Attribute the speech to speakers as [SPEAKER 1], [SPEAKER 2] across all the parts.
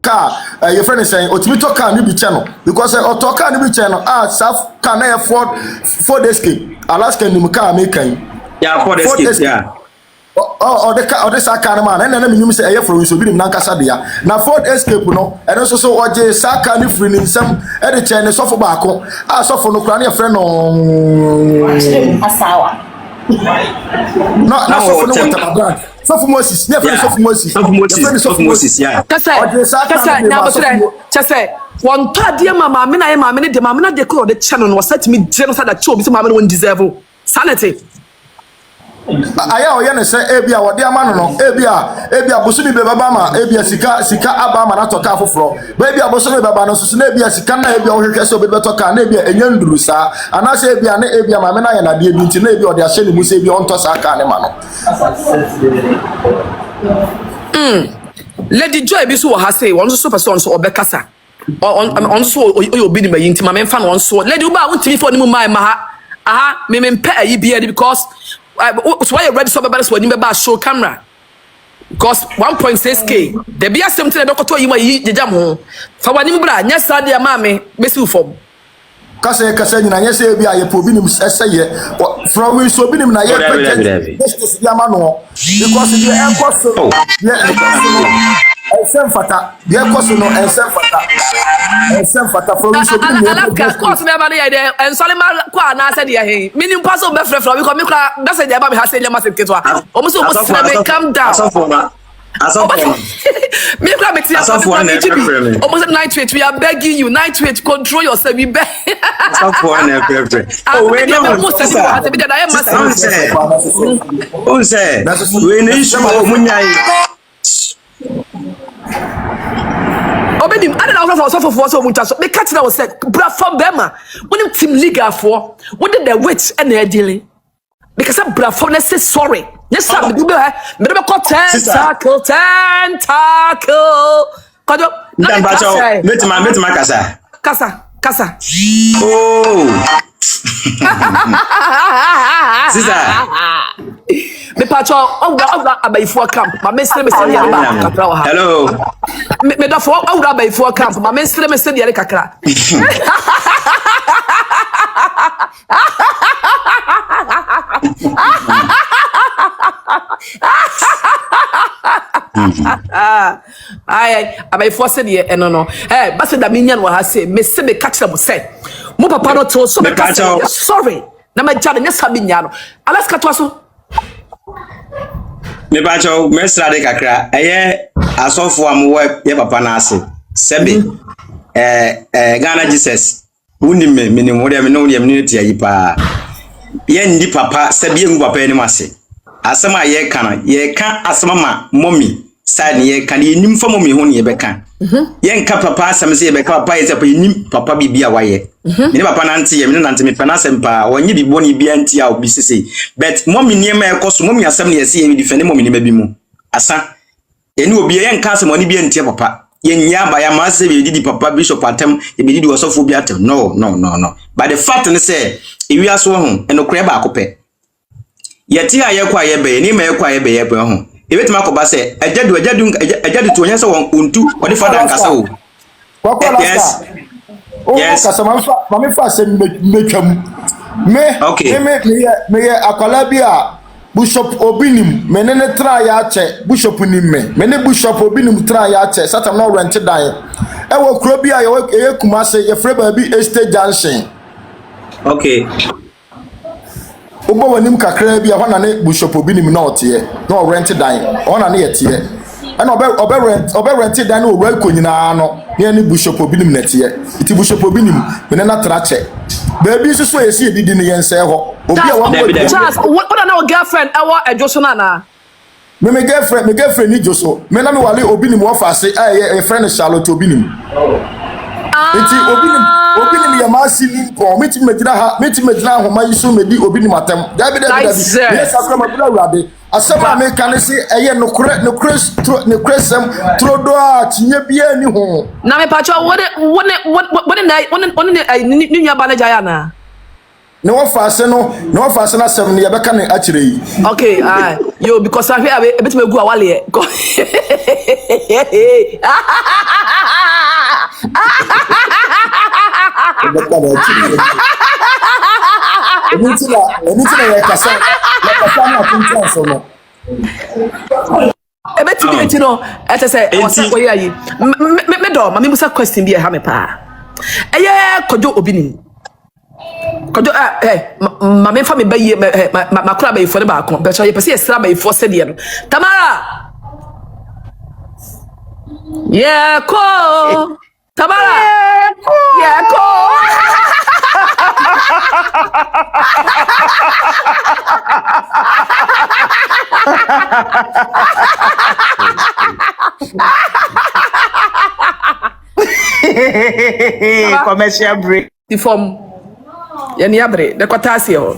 [SPEAKER 1] car your friend is saying otimi to car ni bi che no because oto car ni bi che no saf car na Ford Escape Alaska ni mu car mekan
[SPEAKER 2] yeah Ford Escape yeah
[SPEAKER 1] the Saka man, and then you say, for us, Obinim Nankasadia. Now, Ford Escape, no, and also so what J. Saka, if we need some edit and so for Bako, I saw for no crania friend on Asawa. Not so for no brand. So for Moses, never so for Moses, yeah.
[SPEAKER 3] Just say, one third dear mamma, I minute the mamma, they call the channel was set to me, genocide that show, Mr. Mamma won't deserve sanity.
[SPEAKER 1] Aya oyene se ebia wode ama no ebia bosumi be baba ma ebia sika aba ma na toka foforo ba ebia bosumi baba no so na ebia sika na ebia ohwehwe se obi betoka na ebia enyanduru sa ana se ebia na ebia ma me na ye na de bi na ebia ode ahye ni mu se ebia onto sa aka ne ma no
[SPEAKER 3] Lady Joy bi so ha say won so person so obekasa on so Obinim yi ntima me mfa no on so Lady Uba wontimi fo ni mu mai ma ha aha me mpe ayi bia because so why you ready so baba so ni baba show camera because 1.6k there be something that doctor you yi jam ho fa wani mu bra nya sa de ma me besi ufom
[SPEAKER 1] kasa nyina nya se bia ye po Obinim eseye from we so Obinim na ye just ya ma no because the encoso ensem fata the encoso no ensem fata from we so Obinim
[SPEAKER 3] alaka course me ba dey there en sole ma kwa na say dey here meaning pass o be frefra because me kra that say dey ba me ha say llama seketwa o so me calm down me kra me tia almost nitrate we are begging you nitrate control yourself we beg
[SPEAKER 2] oh we no say we need show munyai
[SPEAKER 3] Obinim I don't know for so much so me catch that was said bra from Bema when team league for what did the witch and they dealing because I bra from let's say sorry yes sir me do me call tackle kodo
[SPEAKER 2] na metima
[SPEAKER 3] kasa
[SPEAKER 2] oh sister
[SPEAKER 3] me pacho owa abaifo camp ma me stre me se dia ba kakra wa
[SPEAKER 2] hello
[SPEAKER 3] me do fo owa abaifo camp ma me stre me se dia kakra ai abaifo se dia eno no ba se da me nyan wa ha se me se me catch them say mo papa no to so me catch sorry na me jade nya sabi nya no alaska to so
[SPEAKER 2] me ba cho mesra de kakra eye asofo amwo ye papa na ase sebi Ghana Jesus unim me ni mo de me no de me ni tia yi pa ye ndi papa sebi engu papa ni ase asema ye kana ye ka asema ma mommy side ye kan ye nim fa mommy ho ne ye be kan ye nka papa asem se ye be ka papa ye se pa nim papa bibia waye ni papa nante ye me nante me pa na asem pa wonye bibio ne bia ntia obi sese but mommy ne ma ekoso mommy asem ne ye se ye defend mommy ne ba bi mu asa eni obi ye nka asem oni bia ntia papa ye nya ba ya ma se be didi papa bishop atem ye be didi osofo bi atem no but the fact ne say ewi aso ho enokre ba akopɛ yeti aye kwa ye be ni ma ye kwa ye be ho ebetima ko ba se ajadu to onye se won untu odi fada nkasa wo
[SPEAKER 1] yes yes kasa ma me fa se metwam me ye akwala bi a Bishop Obinim menene tra ya che Bishop nimme mene Bishop Obinim tra ya che satam no rent dan e wo kro bi a ye kumase ye frɛ ba bi estate junction
[SPEAKER 2] okay
[SPEAKER 1] Obo wanim kakra bi a hona ne Bishop Obinim na otie na rent dan hona ne yetie ana obe rent dan no owura konyina no ne Bishop Obinim na tie iti Bishop Obinim mene na trache baby so yesi edidi ne yense ho obi a wa
[SPEAKER 3] what na girlfriend ewa ejoso na
[SPEAKER 1] me girlfriend ni joso me na me wale Obinim wo fa se e friend Charlotte Obinim enti Obinim ya ma sili ko meti medina ho ma yiso medi Obinim atem dabi yes akra ma bula urade asema me kan se eye no kresem trodo a tinye bia ni ho
[SPEAKER 3] na me pacho wone ni nya ba na jaya na
[SPEAKER 1] ne wo fa se na sem ne ye beka ne akire yi
[SPEAKER 3] okay Yo, because I hear a bit of go away.
[SPEAKER 1] Anything I can say,
[SPEAKER 3] I bet you know, as I say, where are you? Me do, my musa question be a hammer pa. Eh, kojo Obinim. Kojo my me family by my crab for the back, but so you see a slab for said Tamara. Yeah, ko Tamara. Yeah, ko.
[SPEAKER 4] Commercial break.
[SPEAKER 3] The form yani abre the kwatase ho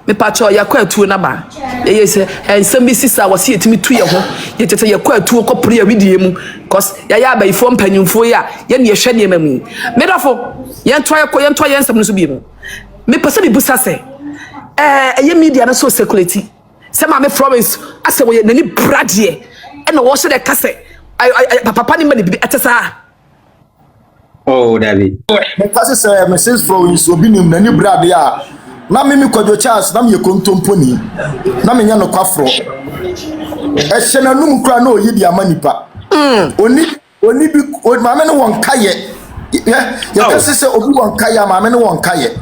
[SPEAKER 3] me pacho yakwa atu na ba ye say ensem bi sister was here timi tu ye ho ye tete yakwa atu kopre ya widie mu cause ya ba ifo mpanyimfo ya ye ne hwe ne mamu me dafo ye nto ye ensem no so bi mu me pese bi busa se ye media na so security se ma me promise ase wo ye nani brade e na wo so de kase papa ni ma ni bi etesa.
[SPEAKER 2] Oh, David.
[SPEAKER 1] Because say Mrs. Florence Obinim nani brade a na me Kojo Charles na me kontomponi na me nya no kwafro e hye na num kra na oyi di amanipa oni bi ma me no won kaye ya kase say obi won kaye ma me no won kaye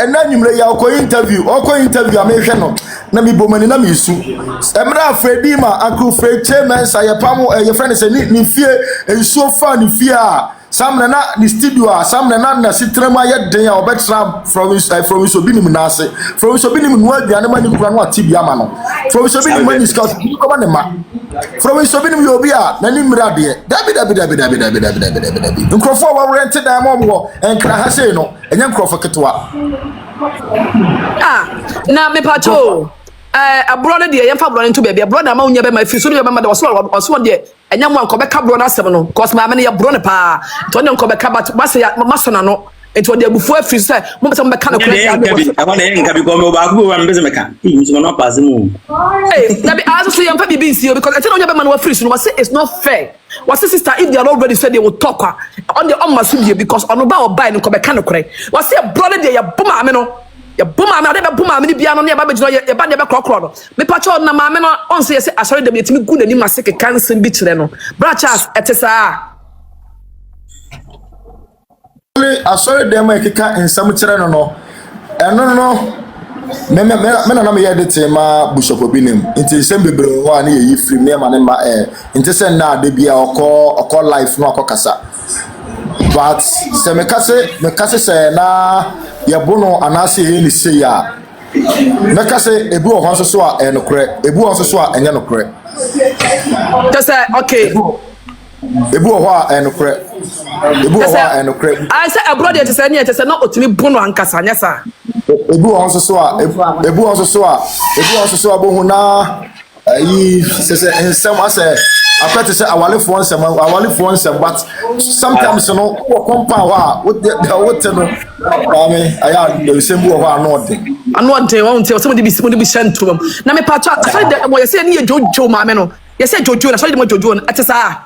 [SPEAKER 1] ena nyumre ya ko interview amehwe no na mi bomani na mi su emra Fredi ma Uncle Fred chairman sayepam your friend say ni fie ensuo fa ni fie a samna na ni studio a samna na sitrema ye den a obetra from Obinim na ase from Obinim no aduane ma ni kura no atibia ma no from Obinim ma ni scout ko ma ne ma from Obinim yo bi a na ni mra de dabi nkrofo wa rent da ma mo enkra ha sei no enya nkrofo ketwa
[SPEAKER 3] na me pacho abroad de yemfa abroad into baby abroad na ma unya be ma fi so ne be ma de so de enya mo anko be ka abroad asem no cause ma me ne abroad pa to ne anko be ka but ma se ma so na no eto de abufu afiri say mo be se mo be ka no kure ya
[SPEAKER 2] I want to nka bi ko me ba ku wa me be se me ka so no pass mu
[SPEAKER 3] na be aso so yemfa bibi nsi because eto no be ma no afiri so no say it's not fair. What's sister if they are already said they will talk on the on because on ba or buy no ko be ka no kure was say brother dey ya buma me no ya buma me ade be buma me ni bia no ne ba be jino ya ba ne be krokro no me pacho na ma me no on say asori dem yetimi gu nani maseke kansen bi kire no bra Charles etesa
[SPEAKER 1] asori dem ekeka ensam kire no eno me na me yedete ma Bishop Obinim nti sem bebre ho ani yi free me ma ne ma nti se na de bia okọ life no akokasa but se me kase se na ye bono anase ye ni se ya me kase ebu ho so a enokre ebu ho so a enye nokre
[SPEAKER 3] just say okay
[SPEAKER 1] ebu ho a enokre ebu ho a enokre
[SPEAKER 3] I say abroad it say na otimi bono ankasa nya sa
[SPEAKER 1] ebu on so a bo na yi se ensem ase akwete se awalefo nsem but sometimes no compound wa what no aya the same bo wa no de
[SPEAKER 3] won tell somebody be sent na me patch sorry de mo yese ni jojo ma me no yese jojo na sorry de mo jojo na etesa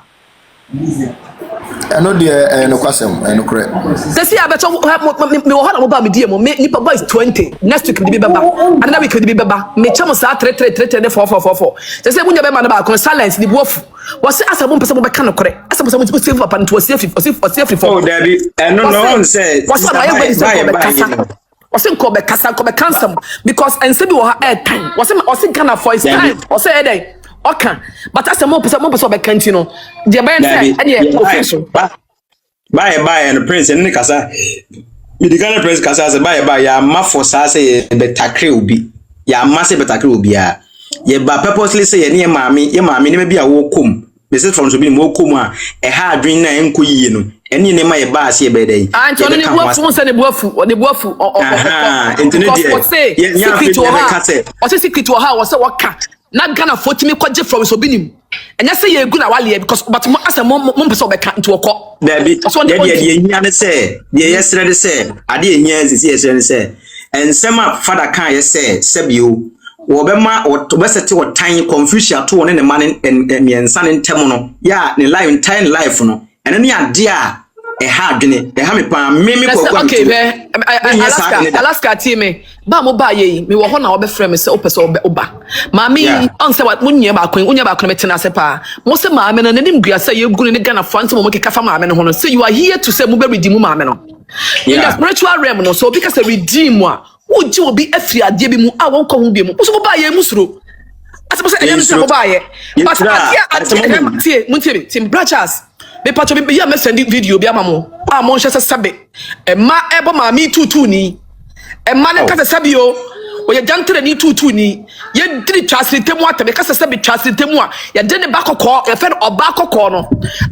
[SPEAKER 1] eno de no kwasem eno kre
[SPEAKER 3] se si abeto me wo hana mo ba me die mo me nipa boys 20 next week be beba another week be beba me chamo sa 3 de 4 se se munya be ma na ba kon silence ni buofu was asabo mpese mo be ka no kre asabo se mo save papa nto osi for
[SPEAKER 2] oh daddy eno no on say
[SPEAKER 3] was nko be kasa because and say be wo ha time was Ghana for his time or say dey okay but as mo pese be kanti no de ben say any official
[SPEAKER 2] bye and prince and kasa me the Ghana prince kasa say bye ya ma for say be takre obi ya ma say be takre obi a ye ba purposely say ye maami ne bi a wo kom be say from so bi mo kom a e ha adwen na enko yie no eni ne ma ye ba ase be dey
[SPEAKER 3] anto ne buafu se ne buafu
[SPEAKER 2] internet ye nya fit be kase
[SPEAKER 3] o se secret wo ha wo se woka na Ghana fotimi kwaje from Obinim enya say ye gu na wale because but asa mo pese obeka nto okọ
[SPEAKER 2] David ye nya ne say ye yesre de say ade enya sisi yesre ne say ensema father kan ye say sebio wo be ma wo be set wo tan confusion to ne man miensa ne ntem no ya ne life time life no ene ne ade a ha adwene ha me pa me ko kwa
[SPEAKER 3] okay be Alaska team ba mo ba ye me wo ho na wo be frame se opese oba maami on se what munya ba kwen metena se pa mo se maame no nanim guasa ye gunu ne Ghana France mo keka fa maame no ho no say you are here to say mo be redeem maame no in the spiritual realm no so because redeem a woji obi afiri ade bi mu a won ko ho bi mu so mo ba ye musuro asebo se enye mo ba ye but ade muntie team brothers me patcho me ya me send video bi amamo a mo hye se sabe e ma ebo ma mi tutu ni e ma ne ka se sabe o ye jantre ni tutu ni ye diri twase temu atabe ka se sabe twase temu a ye de ne ba kokko ye fe oba kokko no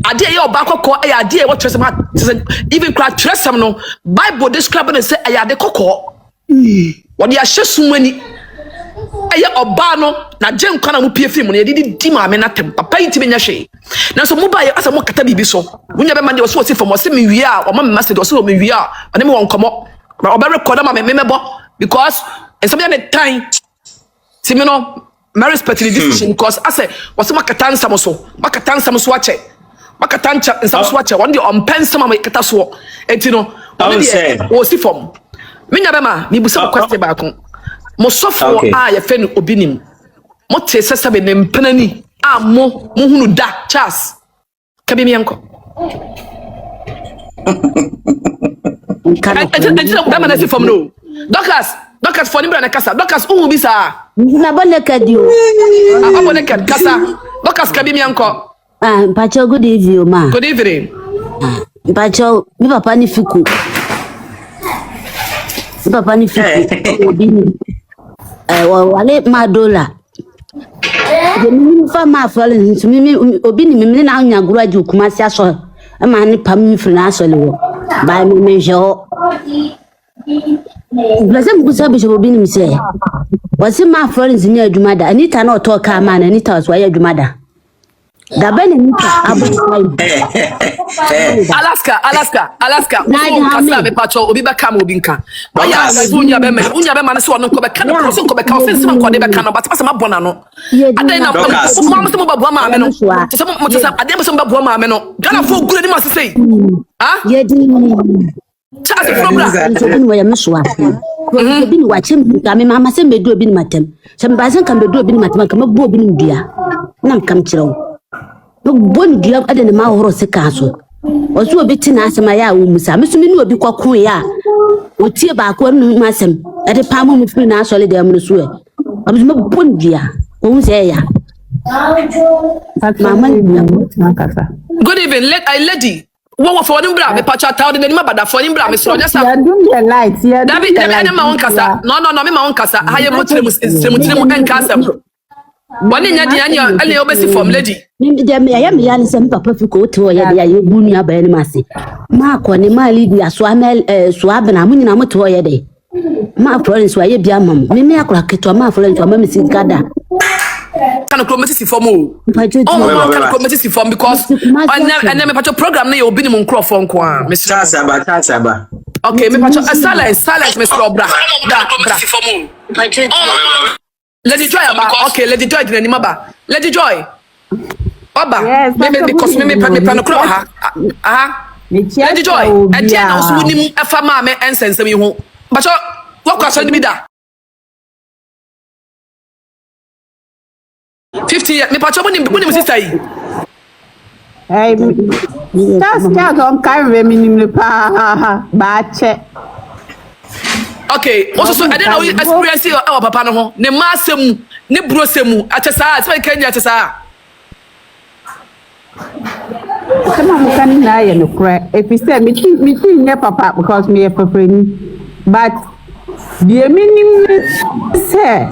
[SPEAKER 3] ade ye oba kokko e ade ye wo twese ma even cry tresam no bible describe ne se e ade kokko wo de ahye sumani eye oba no na je nkwa na mu pie film no ye di maame na tem papa yi ti benya hwe na so mu ba ye asa mo kata bibi so wunya be ma de so si fom o se me wi a o ma me message o se o me wi a ane me won komo ma o be record ma me mebo because and some the time see me no my respect the decision because I say was ma kata nsam so ache makata nsam so ache one dey on pen some ma kata so enti no o si fom menya be ma mi bu se question ba kon mo sofo a ye fe no obinim mo te sesa be ne mpenani a mo hunu da Charles kabi mi enko da ma na si fom no Doctors for nimba na kasa doctors bi sa
[SPEAKER 4] na bonne kadio
[SPEAKER 3] abone kasa doctors kabi mi enko
[SPEAKER 4] pacho good evening ma
[SPEAKER 3] good evening
[SPEAKER 4] pacho mi papa ni fiku Obinim wale madola fa ma fale mi Obinim mi na anya guraji Kumasi aso ma ni pam mi firi na aso le wo ba mi menjo blessem kusa bi Obinim se wasi ma Florence ni adwuma da Anita na oto ka ma na Anita was wa adwuma da Gabene Anita abu
[SPEAKER 3] Alaska kasa me pacho obi be kam obi nka oya unya be ma na se wono ko be kan ko so ko be ka offensive ko de be kan but pasa ma bona no adai na mo mo ba bo ma me no se mo tsa adai mo ba bo ma me no Ghana fo gure ni ma se sei
[SPEAKER 4] ye di
[SPEAKER 3] Charles problem
[SPEAKER 4] so bin wa ya meso afi bin wa chem ka me mama se me do obi ni matem se me ba se kan be do obi ni matem ka me bo obi ni dua na kam kirewo no bon dua adai ma horo se ka so ozu obi tina asema ya wo musa mesumi ni obi kwakon ya otie ba ko nu masem ade pamu mu firi na asole de amno so e abuzuma bon dua wo se ya mama na kasa
[SPEAKER 3] good evening lady wo for ni bra me pacha taw de ni mabada for ni bra me so just
[SPEAKER 5] ya dum the light ya
[SPEAKER 3] David ma won kasa no me ma won kasa ha ye motire mu enkasam Boni nya dia nya ele obesi form lady.
[SPEAKER 4] Ni dia me ya me ya ni sem papa fi ko to ya dia ye bunu ya ba ni mase. Ma ko ni ma li dia so amel so abena mu nyina mo to ya de. Ma Florence wa ye bia mam. Me akora keto ma Florence wa ma me sigada.
[SPEAKER 3] Can committee si form o. Oh can committee si form because and me pacho program na ye Obinim nkrofo nko a.
[SPEAKER 2] Mr. Saba.
[SPEAKER 3] Okay, me pacho silence Mr. Obra. Da. Lady Joy aba. Okay, Lady Joy dinani maba. Lady Joy. Baba.
[SPEAKER 5] Yes,
[SPEAKER 3] me because me plan kro ha. Lady Joy. E dia na so nim afa ma me ensensem yi ho. Bacho, what question be da? 50 years. Me pacho bunim sister yi.
[SPEAKER 5] Hey, that's on carry me nim pa ba che.
[SPEAKER 3] Okay, also I don't know experience our papa no ho. Ne masem, ne brosemu, atesa, so Kenya atesa.
[SPEAKER 5] Come on, can na ye no cry. If you say me ne papa because me a friend. But the minimum say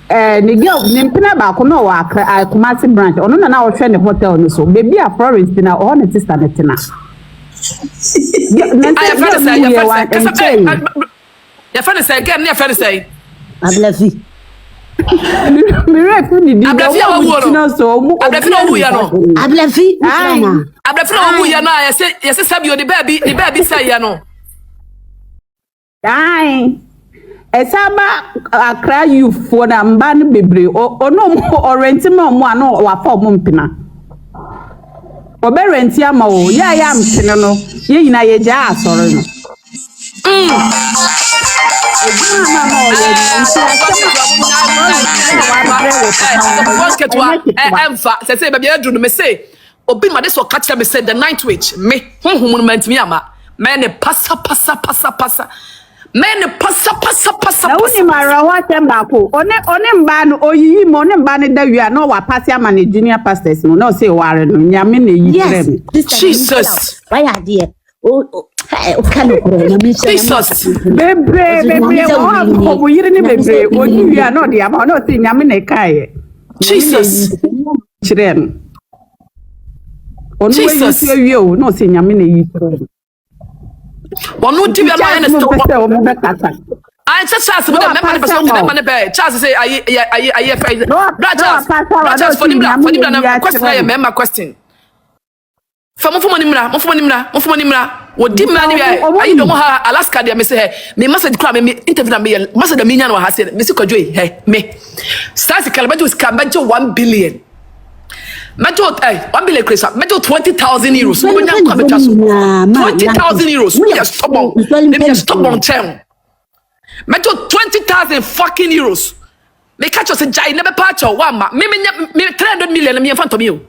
[SPEAKER 5] the girl nimpina ba ko no wa Kumasi branch. Ono na wo hwe ne hotel no so. Baby a Florence na o ne sister ne tena.
[SPEAKER 3] Your friend say again, your friend say.
[SPEAKER 4] Ablafi.
[SPEAKER 5] Mire fu ni di.
[SPEAKER 3] Ablafi awu no. Ablafi awu ya no.
[SPEAKER 4] Ablafi.
[SPEAKER 3] Ablafi awu ya na. Yes say sabi o the baby say ya no.
[SPEAKER 5] Ai. Esaba Accra youth for na mba no bebre ono renti ma mo ano wa fa mo mpina obe renti ama o ya mpene no ye nyina ye ja asore no
[SPEAKER 3] say baby I do me say obi ma this so catch me say the night witch me honhom no mantimi ama me ne pasa men pasa
[SPEAKER 5] na woni mara wa temba ko one mba no oyiyi mo ne mba ne da wi na wa pass ama ne junior pastors no na say ware no nyame na yi krem
[SPEAKER 3] Jesus
[SPEAKER 4] why are there o kan ko na mi se
[SPEAKER 3] Jesus
[SPEAKER 5] bebre o mo yiri ni bebre oni wi na de ama na say nyame na kai
[SPEAKER 3] Jesus
[SPEAKER 5] krem onu yi se wi o na say nyame na yi krem
[SPEAKER 3] One would give a man a stop. I just asked what the man Charles say, I Rajas for him, question I remember question. For Monimra, what did man I don't have Alaska, they may say, me must cry me interview me, must the minion has said, Mr. Kodwe, hey, me. Sasi Calabatus can bet you 1 billion. Metal 1 billion Chris, metal 20,000 euros. 20,000 euros. We are stubborn town. Metal 20,000 fucking euros. They catch us a giant never patch or one me 300 million in front of you.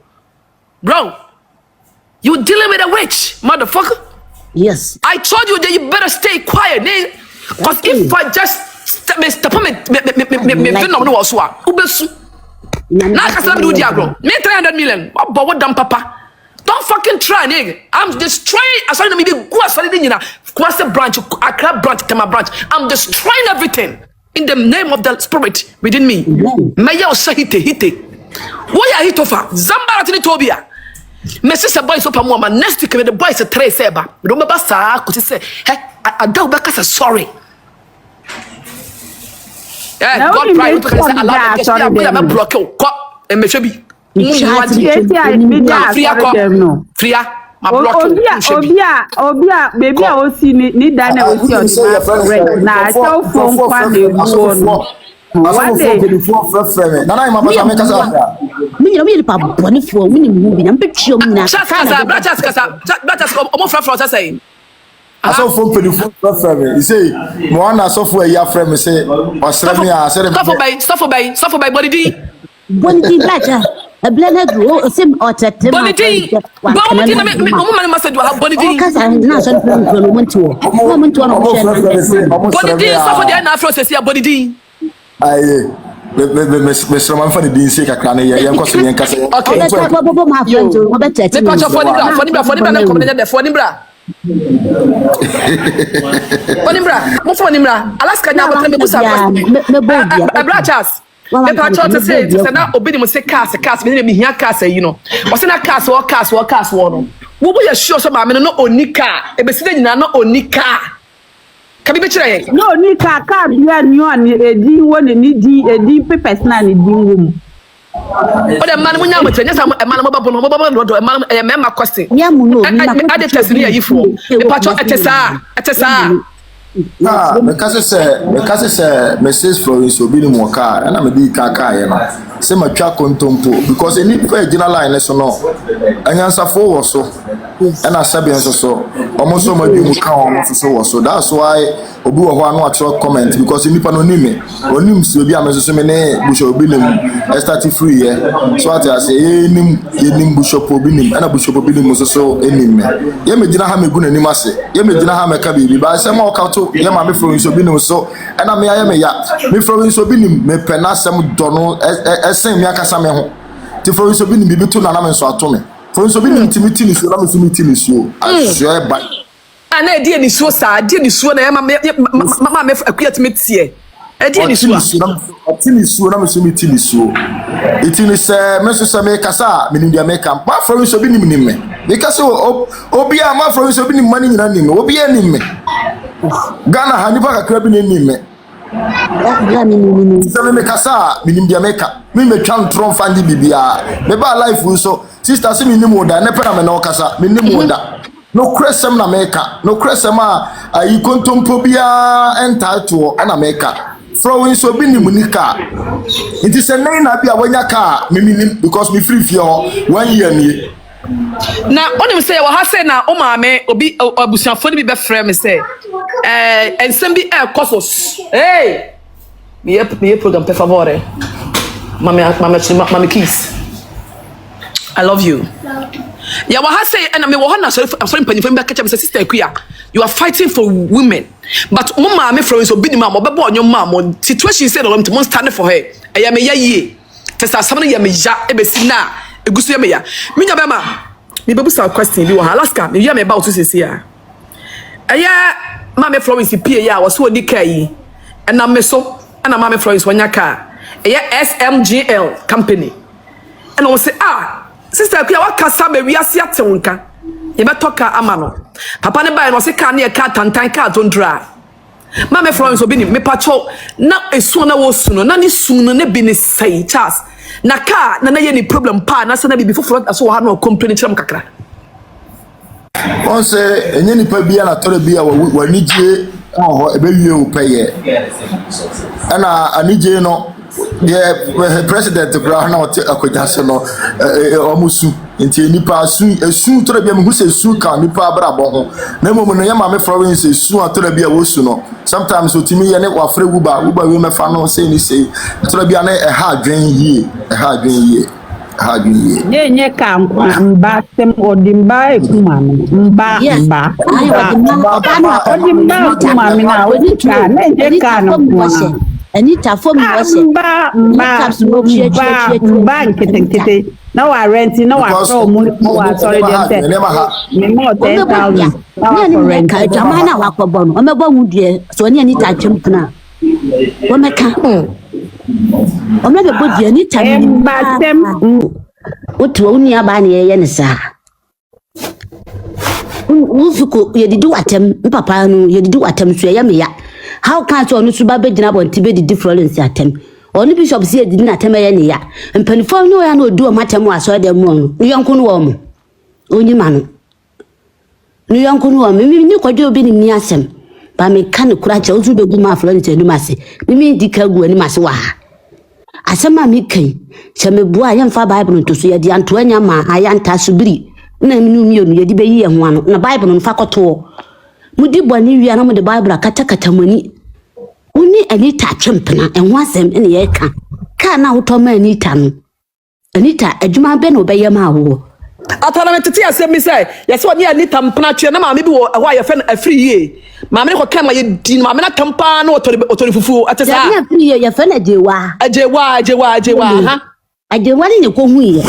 [SPEAKER 3] Bro, you dealing with a witch, motherfucker.
[SPEAKER 4] yes
[SPEAKER 3] I told you that you better stay quiet. Because if I just step on me, now I do diagro. Me 300 million. But what damn papa? Don't fucking try, nigga. I'm destroying. I saw me go as solid in Kwasa branch, Accra branch, Tema branch. I'm destroying everything in the name of the spirit within me. Maya hite. Why are hit over? Zambara to the Tobia. My sister boy so pamoma. Next week the boy is a tray seba. Remember sa because say, hey, I go back as sorry. Yeah, God pride to say allow me to block you. And me should be. Fria, my block.
[SPEAKER 5] Obia, baby, I will see ni dana will see on na so phone kwa de go. One day,
[SPEAKER 1] Nana ima pasa me kasa.
[SPEAKER 4] me no pa boni fo wini mu bi na mpetio mu na
[SPEAKER 3] Bratas omo fra say.
[SPEAKER 1] Aso phone pedi phone you say mo ana so for ya frame say osre me a say
[SPEAKER 3] Suffer by body D.
[SPEAKER 4] bondi blaja a blender grow sim or tete
[SPEAKER 3] Body D. Body D me woman must do have body D.
[SPEAKER 4] kasa na so no moment to no
[SPEAKER 3] Body D suffer the na afro say body D.
[SPEAKER 1] aye me srama fa di nse kakra na ye nko so yen kasa.
[SPEAKER 3] Okay.
[SPEAKER 4] bobo ma friend to obe tete
[SPEAKER 3] Me patch for the na come there for the bra. Monimra, Alaska now but me busa. Brachas. Me patch to say na Obinim say cars me here cars you know. Was na cars no. Wo bo ya sure so ma me no onika. E be sida nyina no onika. Kabi be kire
[SPEAKER 5] no ni car bia ni on edi woni ni di edi papers na ni di wom.
[SPEAKER 3] O the man munya mo tenya sam man mo babo do man me question.
[SPEAKER 4] Nyamu no
[SPEAKER 3] I dey test ni yifo. Me patch etesa.
[SPEAKER 1] Me kase se message Florence Obinim waka na me di kaka ye no. Se ma twa kontompo because any original line so no. Anyansafo wo so. And I sabi so almost so much you can so that's why obi wo ho anu atro comment because nipa no nime onim si obi ameso me ne Bishop Obinim start free here so at I say enim Bishop Obinim and Bishop Obinim so enim me ye me gina ha me gu nanim ase ye me gina ha me ka bibi ba se ma o ka to ye ma me from Obinim so and me aye me ya me from Obinim me pena sem do no esen me akasa me ho ti from Obinim bibi to na me so ato me for so be intimity ni so na me so meeting so asure ba
[SPEAKER 3] ana e die ni so sa die ni so na ma akuyat metie e die ni so
[SPEAKER 1] atini so na me so meeting so itini se me so se me kasa me nim dia me kan ba for so be nim me because obi a ma for so be nim mani nyina nim obi a nim me Ghana ha ni ba kakra bi nim me se me kasa me nim dia me ka me twan tron fandi bibia me ba life so sister se me nim oda ne pera me na okasa me nim oda no cresem na meka no cresem a yi kontompo bia entitle na meka flowing Obinim ni car it is a nine na bia wanya car me because me free fear 1 year ni
[SPEAKER 3] na onim say wa ha say na o maame obi abusuafo ni bi be frɛ me say ensem bi kosos hey me program per favore mama kiss I love you. Yeah, what I say, and I mean, what I'm saying, sister Kuya, you are fighting for women, but mama, me friends, Obinim, mama, on your mom, situation said, I'm to stand for her. I am a ye. Test somebody, I'm a ja, ebesina, a goose yamia. Mina Bama, me babusa question, you are Alaska, me yam about to say here. Aya, Mamma Florence, Pia was so decay, and I'm so, and I'm Mamma Florence, one yaka, a SMGL company. And I will say, sister Kuya, what can some be as yet unka? You better talk amano. Papa ne buy no say can near cat and time cat on dry. Mamma Florence Obinim, me patrol, na a sooner was sooner, none is sooner, ne be say, Charles. Na car, na any problem, pa, na sana before flood, so I had no complaint from Kakra.
[SPEAKER 1] On say, and any pabia na tore bia wa nije ebe you pay. And I need you know. Yeah, president Brown or Akojaso no Omusu into nipa soon to be who says soon can nipa brabo. No moment Yama Florence is soon to be a wusuno. Sometimes with me and it was free uba we may fan say to be a hard drain ye, a hard drain ye. Hard ye.
[SPEAKER 5] Ye come back them or dimba
[SPEAKER 4] Anita for me was
[SPEAKER 5] bank kitty. Now I rent, no, I saw more. Sorry, more 10,000.
[SPEAKER 4] Jamana Wakabon, I'm a bone, dear, so any Anita Chimpna. What I can't. I'm not a good Anita, but them what only a banny and sa. You do attempt, Papa, you do attempt to Yamia. How can't you only subabe dinabo and tibe the difference at him? Only bishop said didn't attempt any ya. And Penifo no I know do a matter more so the moon. New young woman. Only man. New young woman, maybe you could do be near some. But me can't crash out to the good Florence and Massy. We mean Dickago and Massawa. As a mammy came, some boy and far Bible to see the Antonia ma I anta subri. Name you ye debate and one, and a Bible on faculty. Mudi bwani wi ana the Bible akata mani uni Anita chempna and once them in the eka ka na utoma Anita no Anita adwuma be no be yema wo
[SPEAKER 3] atana metete asem mi say yes one Anita mpna tue na ma me bi wo ho ya fe na free ye ma me ko kan ma ye din ma me na tampa na otori fufu atesa
[SPEAKER 4] ya free ye ya fe na ajewa
[SPEAKER 3] ha
[SPEAKER 4] ajewa ni ko hu ye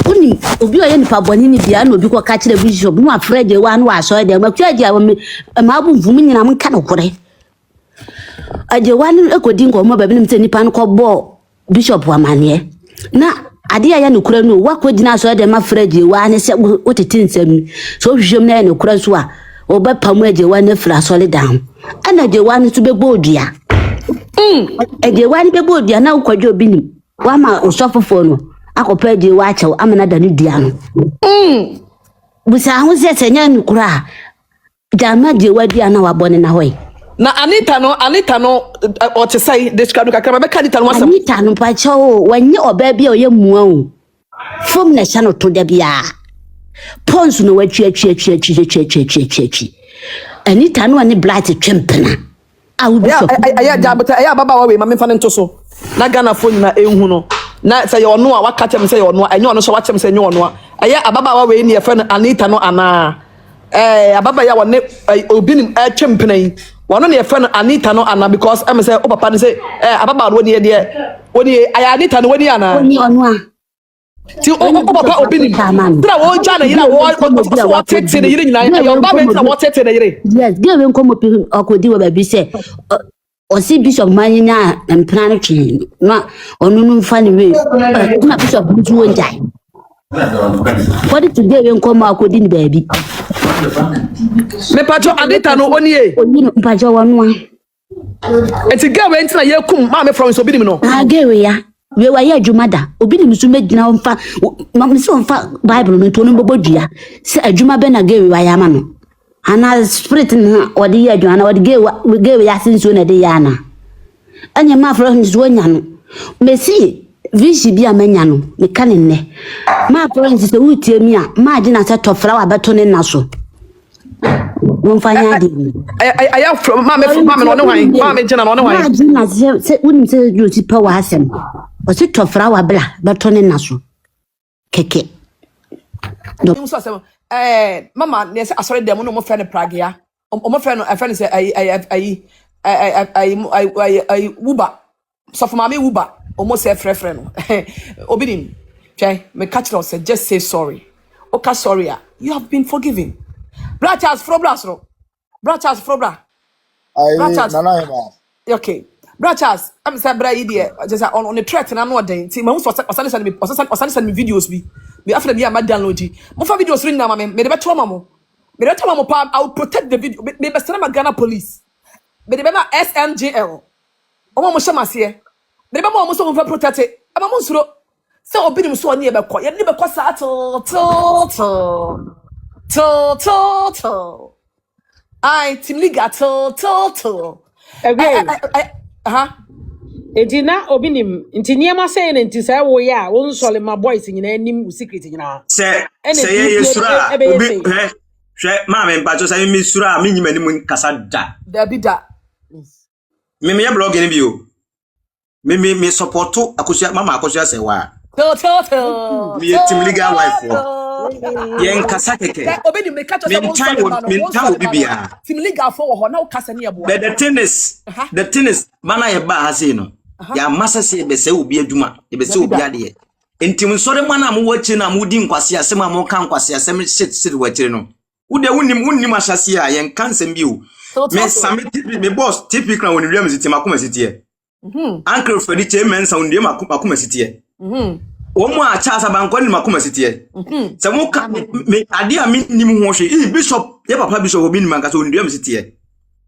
[SPEAKER 4] Uni obi oye nipa boni ni bia na obi ko ka kire bishop no afred e wa no aso de ma twa dia ma bu mvum nyina m ka no kore aje wa ni ekodi ngo mo ba bi ni mte nipa no ko bo bishop amane na ade ya no kure no wa ko gina aso de ma afred e wa ne se otete nsam so hwehwem na no kure so a oba pamu aje wa na fra solid down ana aje wa ni to be bodua aje wa ni be bodua na ukwadwo Obinim wa ma osofofo no akopa di wacha amana da ni dia no busa hu se senya nkura jama di wadia na wabone na hoy
[SPEAKER 3] na Anita no o te say describe kakra be Anita no wasam
[SPEAKER 4] Anita no pa chawo wanye oba bia oye muwa o fom na sha no to da bia pons no watwi Anita no ani blight twempena awudu so
[SPEAKER 3] aya jabata aya baba wa we ma me fa nto so na Ghana phone na ehu no na say you know what catch me say you know enyo no so watch me say enyo no aya ababa wa we ni e friend Anita no ana ababa ya wone Obinim chempena yi wono ne e friend Anita no ana because am say o papa ni say ababa no woni de woni aya Anita no woni ana
[SPEAKER 4] woni ono a
[SPEAKER 3] ti o papa Obinim tra wo ja na yira wo tete ne yire nyina ya baba na wo tete ne yire
[SPEAKER 4] yes give we nkomo pi akodi wa baby say Osi bishop manyina empna no twi na onu no mfa ne we na bishop ntu wonjai what today we nkomo akodi ni baabi
[SPEAKER 3] me pacho Anita no oni
[SPEAKER 4] no pacho wonu
[SPEAKER 3] eti gawe ntina ye kum ma me from Obinim no
[SPEAKER 4] gawe ya we wa ye adwuma da obi ni musu medina onfa me se onfa bible no to no bobodua se adwuma be na ge we wa ya ma no ana spirit na odi ye adwuma na odi ge we ya sinso na de ya na anya ma fro ni so nya no me si vishi bia manya no me kane ne ma fro ni se wutie mi a ma agi na se tofra wa beto ne na so won fanya de
[SPEAKER 3] I from mama no wan mama jina no wan
[SPEAKER 4] ma agi na se unim se you ti pa wa asem o se tofra wa bla beto ne na so keke
[SPEAKER 3] you so say mama ne say asori dem no mo friend Prague ya o mo friend I friend say I wuba so for mama wuba o mo say friend no Obinim okay me catch us just say sorry okay sorry you have been forgiven Brachas frobra Brachas frobra
[SPEAKER 1] nana hema
[SPEAKER 3] okay Brachas I'm say bra idea just on the threat na no den ti ma osane send me videos bi me after me am download it mo fa videos ring na ma me de beto ma mo pa I will protect the video me be send ma Ghana police me de be ma SMGL o mo shamase me de be ma mo so mo fa protect e ama mo nsuro se Obinim so oni e be ko ye ni be ko sa to I team liga to
[SPEAKER 6] Again. Etina Obinim, Intiniama saying and to say, oh, yeah, one solid my boys in any secret in our.
[SPEAKER 2] Say Yesura, Mamma, but just I miss Sura, minimum Casada.
[SPEAKER 3] there be that
[SPEAKER 2] Mimi blog in view. Me support to Akusia, Mamma Akusia say, why?
[SPEAKER 3] to
[SPEAKER 2] Me a team legal wife. Yen Kasake.
[SPEAKER 3] Obinim me catch us
[SPEAKER 2] Meantime, Bibia.
[SPEAKER 3] Team liga for now Casania boy.
[SPEAKER 2] But the tennis, Mana Eba Hasino. Ya massa say, Besse will be a Duma, a Besse will be a dear. Intim sorry, man, I'm watching a mooding Quasia, Sema Mokan Quasia, Semi sit watching. Would the winning Mashasia and cancel you? Me summit me boss typical when Williams is Makuma City. Uncle Freddy Chairman sound him Makuma City. Omwa chasa bankoni Makuma City. Samuka me adia minimum wash Bishop, your papa Bishop Obinim Mangaso in Williams City.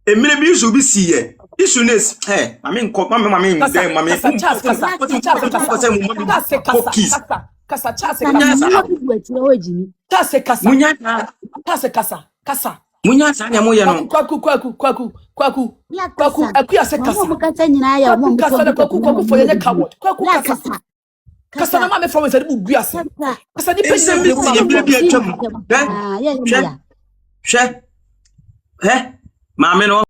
[SPEAKER 2] A minute you should be see issues. Hey, I mean, mammy,
[SPEAKER 3] Kasa.
[SPEAKER 2] Munya sanya moya no.
[SPEAKER 3] Kwaku. Akuya se kasa.
[SPEAKER 4] Kasa nyina ya mo
[SPEAKER 3] kwaku for ye coward. Kwaku kasa. Kasa na mama from say bu guase. Kasa ni pension bi
[SPEAKER 2] She. Mame no